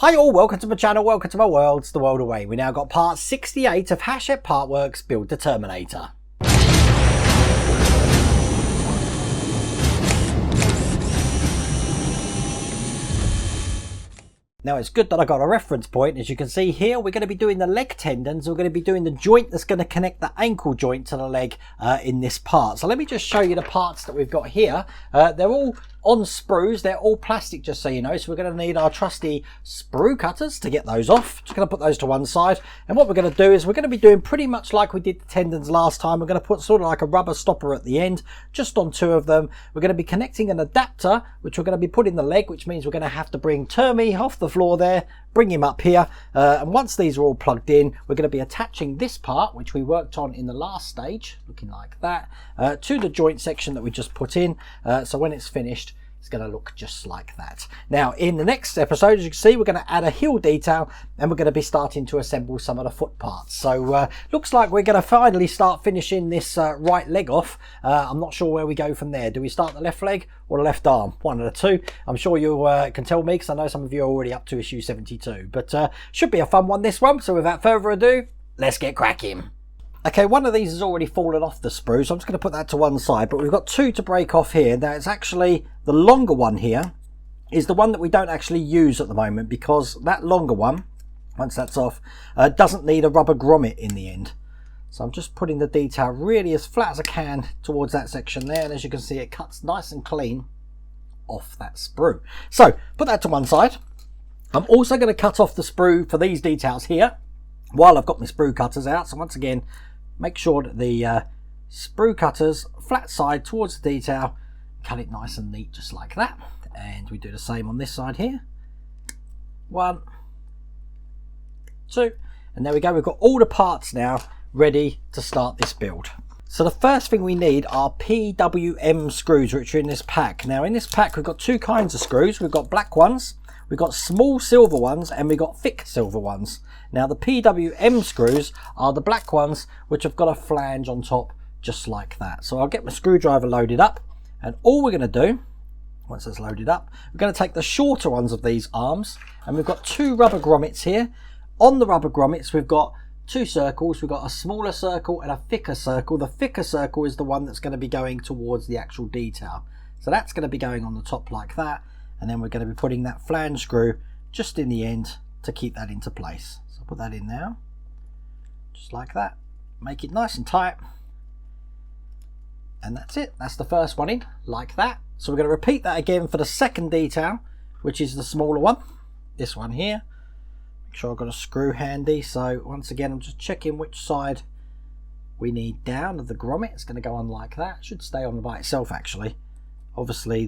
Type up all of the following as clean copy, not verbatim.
Hi all, welcome to my channel, welcome to my world, it's the world away. We now got part 68 of Hachette Partworks Build the Terminator. Now it's good that I got a reference point. As you can see here, we're going to be doing the leg tendons. We're going to be doing the joint that's going to connect the ankle joint to the leg in this part. So let me just show you the parts that we've got here. They're all on sprues. They're all plastic, just so you know. So we're going to need our trusty sprue cutters to get those off. Just going to put those to one side. And what we're going to do is we're going to be doing pretty much like we did the tendons last time. We're going to put sort of like a rubber stopper at the end, just on two of them. We're going to be connecting an adapter, which we're going to be putting the leg, which means we're going to have to bring Termy off the floor there, bring him up here, and once these are all plugged in, we're going to be attaching this part, which we worked on in the last stage, looking like that, to the joint section that we just put in. So when it's finished, it's going to look just like that. Now in the next episode, as you can see, we're going to add a heel detail and we're going to be starting to assemble some of the foot parts. So looks like we're going to finally start finishing this right leg off. I'm not sure where we go from there. Do we start the left leg or the left arm? One of the two. I'm sure you can tell me, because I know some of you are already up to issue 72, but should be a fun one, this one. So without further ado, let's get cracking. Okay, one of these has already fallen off the sprue, so I'm just going to put that to one side, but we've got two to break off here. Now it's actually the longer one here is the one that we don't actually use at the moment, because that longer one, once that's off, doesn't need a rubber grommet in the end. So I'm just putting the detail really as flat as I can towards that section there, and as you can see, it cuts nice and clean off that sprue. So put that to one side. I'm also going to cut off the sprue for these details here while I've got my sprue cutters out. So once again, make sure that the sprue cutters flat side towards the detail, cut it nice and neat just like that. And we do the same on this side here. 1, 2, and there we go. We've got all the parts now ready to start this build. So the first thing we need are PWM screws, which are in this pack. Now in this pack we've got two kinds of screws. We've got black ones, we've got small silver ones, and we've got thick silver ones. Now the PWM screws are the black ones, which have got a flange on top just like that. So I'll get my screwdriver loaded up, and all we're going to do, once it's loaded up, we're going to take the shorter ones of these arms, and we've got two rubber grommets here. On the rubber grommets we've got two circles. We've got a smaller circle and a thicker circle. The thicker circle is the one that's going to be going towards the actual detail. So that's going to be going on the top like that, and then we're going to be putting that flange screw just in the end to keep that into place. So I'll put that in now, just like that. Make it nice and tight, and that's it. That's the first one in, like that. So we're going to repeat that again for the second detail, which is the smaller one, this one here. Make sure I've got a screw handy. So once again, I'm just checking which side we need down of the grommet. It's going to go on like that. It should stay on by itself actually. Obviously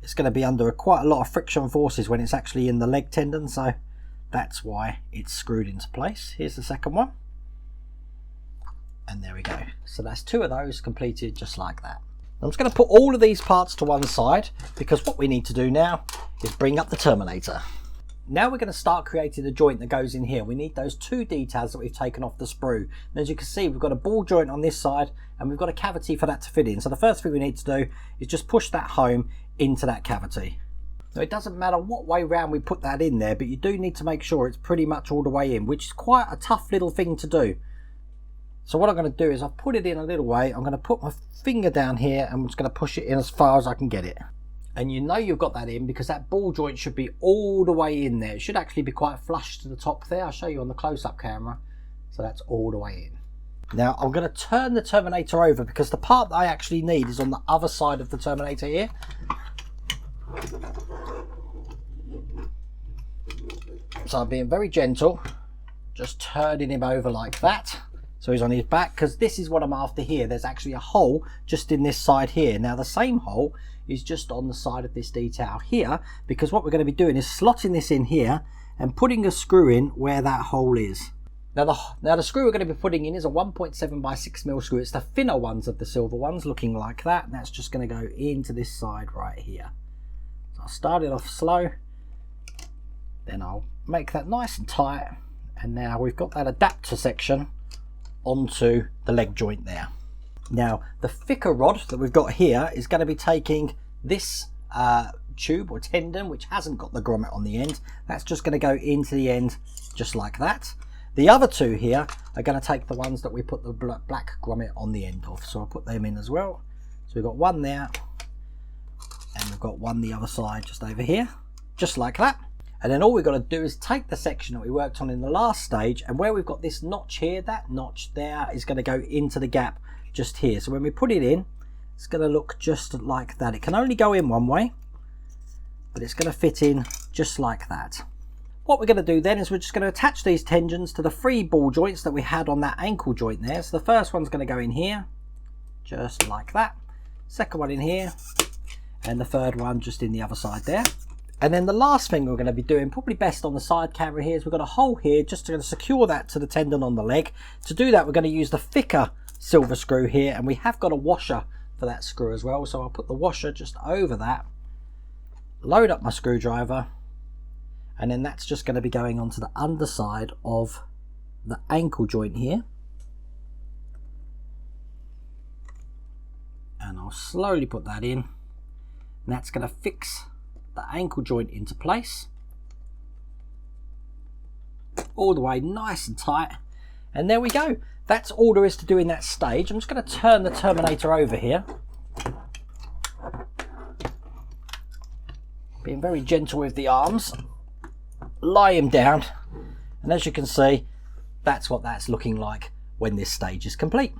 it's going to be under quite a lot of friction forces when it's actually in the leg tendon, so that's why it's screwed into place. Here's the second one, and there we go. So that's two of those completed just like that. I'm just going to put all of these parts to one side, because what we need to do now is bring up the Terminator. Now we're going to start creating the joint that goes in here. We need those two details that we've taken off the sprue. And as you can see, we've got a ball joint on this side, and we've got a cavity for that to fit in. So the first thing we need to do is just push that home into that cavity. Now it doesn't matter what way round we put that in there, but you do need to make sure it's pretty much all the way in, which is quite a tough little thing to do. So what I'm going to do is I've put it in a little way. I'm going to put my finger down here and I'm just going to push it in as far as I can get it. And you know you've got that in because that ball joint should be all the way in there. It should actually be quite flush to the top there. I'll show you on the close-up camera. So that's all the way in. Now I'm going to turn the Terminator over, because the part that I actually need is on the other side of the Terminator here. So I'm being very gentle, just turning him over like that. So he's on his back, because this is what I'm after here. There's actually a hole just in this side here. Now the same hole is just on the side of this detail here, because what we're going to be doing is slotting this in here and putting a screw in where that hole is. Now the screw we're going to be putting in is a 1.7 by 6 mil screw. It's the thinner ones of the silver ones, looking like that. And that's just going to go into this side right here. So I'll start it off slow, then I'll make that nice and tight, and now we've got that adapter section onto the leg joint there. Now the thicker rod that we've got here is going to be taking this tube or tendon which hasn't got the grommet on the end. That's just going to go into the end just like that. The other two here are going to take the ones that we put the black grommet on the end of. So I'll put them in as well. So we've got one there, and we've got one the other side just over here, just like that. And then all we've got to do is take the section that we worked on in the last stage, and where we've got this notch here, that notch there is going to go into the gap just here. So when we put it in, it's going to look just like that. It can only go in one way, but it's going to fit in just like that. What we're going to do then is we're just going to attach these tendons to the 3 ball joints that we had on that ankle joint there. So the first one's going to go in here, just like that. Second one in here, and the third one just in the other side there. And then the last thing we're going to be doing, probably best on the side camera here, is we've got a hole here just to secure that to the tendon on the leg. To do that, we're going to use the thicker silver screw here, and we have got a washer for that screw as well. So I'll put the washer just over that, load up my screwdriver, and then that's just going to be going onto the underside of the ankle joint here. And I'll slowly put that in, and that's going to fix the ankle joint into place all the way nice and tight. And there we go. That's all there is to do in that stage. I'm just going to turn the Terminator over here, being very gentle with the arms, lie him down, and as you can see, that's what that's looking like when this stage is complete.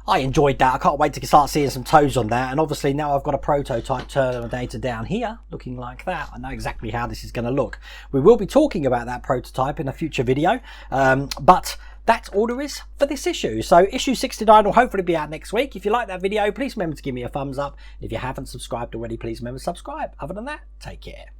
I enjoyed that. I can't wait to start seeing some toes on that. And obviously now I've got a prototype Terminator down here looking like that. I know exactly how this is going to look. We will be talking about that prototype in a future video, but that's all there is for this issue. So issue 69 will hopefully be out next week. If you like that video, please remember to give me a thumbs up. If you haven't subscribed already, please remember to subscribe. Other than that, take care.